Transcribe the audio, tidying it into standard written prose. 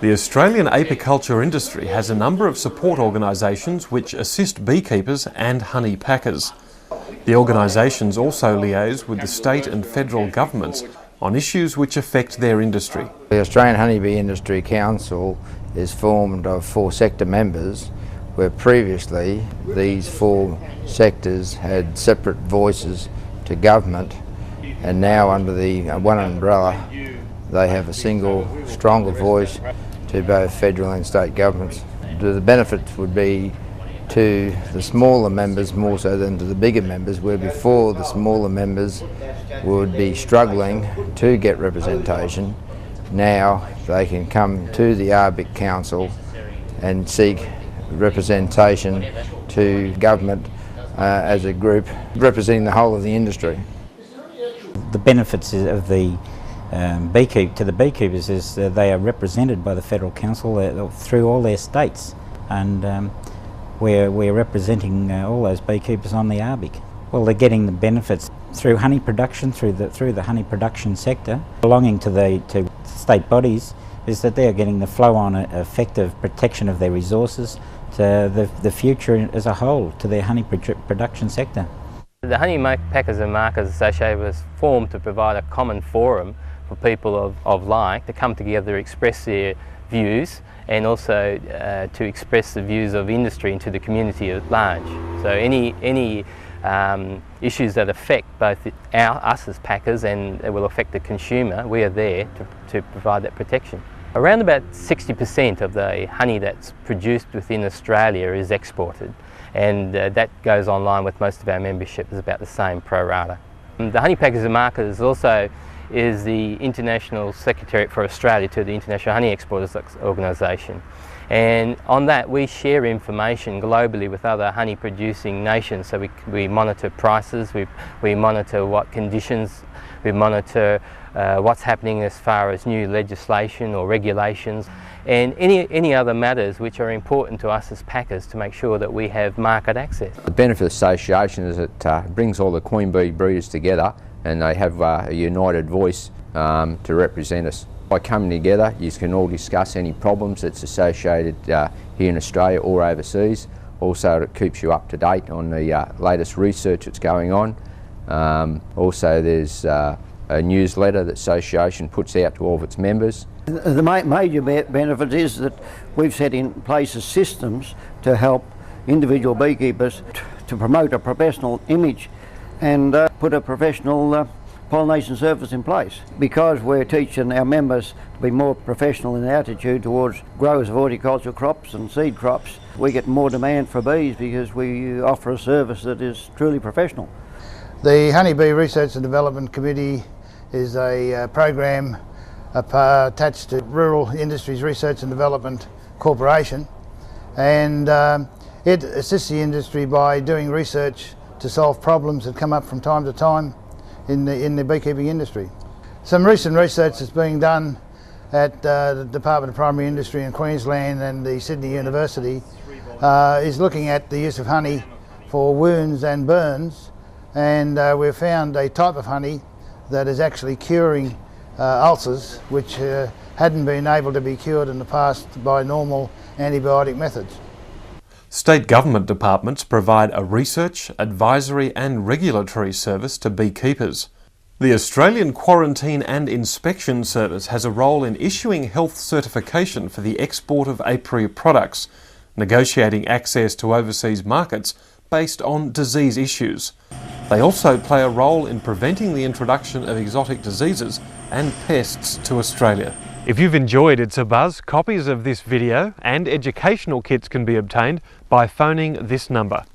The Australian apiculture industry has a number of support organisations which assist beekeepers and honey packers. The organisations also liaise with the state and federal governments on issues which affect their industry. The Australian Honeybee Industry Council is formed of 4 sector members, where previously these 4 sectors had separate voices to government, and now under the one umbrella they have a single, stronger voice to both federal and state governments. The benefits would be to the smaller members more so than to the bigger members, where before the smaller members would be struggling to get representation. Now they can come to the ARBIC Council and seek representation to government as a group representing the whole of the industry. The benefits of the to the beekeepers is they are represented by the Federal Council through all their states, and we're representing all those beekeepers on the ARBIC. Well, they're getting the benefits through honey production, through the honey production sector. Belonging to state bodies is that they're getting the flow-on effect of protection of their resources to the future as a whole, to their honey production sector. The Honey Packers and Markers Association was formed to provide a common forum for people of like to come together, express their views, and also to express the views of industry into the community at large. So any issues that affect both us as packers and it will affect the consumer, we are there to provide that protection. Around about 60% of the honey that's produced within Australia is exported, and that goes online with most of our membership, is about the same pro rata. The Honey Packers and Markers also is the International Secretariat for Australia to the International Honey Exporters Organisation. And on that we share information globally with other honey producing nations, so we monitor prices, we monitor what conditions, we monitor what's happening as far as new legislation or regulations, and any other matters which are important to us as packers to make sure that we have market access. The benefit of the association is it brings all the queen bee breeders together, and they have a united voice to represent us. By coming together, you can all discuss any problems that's associated here in Australia or overseas. Also, it keeps you up to date on the latest research that's going on. Also, there's a newsletter that the association puts out to all of its members. The major benefit is that we've set in place systems to help individual beekeepers to promote a professional image and put a professional pollination service in place. Because we're teaching our members to be more professional in their attitude towards growers of horticultural crops and seed crops, we get more demand for bees because we offer a service that is truly professional. The Honeybee Research and Development Committee is a program attached to Rural Industries Research and Development Corporation, and it assists the industry by doing research to solve problems that come up from time to time in the beekeeping industry. Some recent research that's being done at the Department of Primary Industry in Queensland and the Sydney University is looking at the use of honey for wounds and burns, and we've found a type of honey that is actually curing ulcers which hadn't been able to be cured in the past by normal antibiotic methods. State government departments provide a research, advisory and regulatory service to beekeepers. The Australian Quarantine and Inspection Service has a role in issuing health certification for the export of apiary products, negotiating access to overseas markets based on disease issues. They also play a role in preventing the introduction of exotic diseases and pests to Australia. If you've enjoyed It's a Buzz, copies of this video and educational kits can be obtained by phoning this number.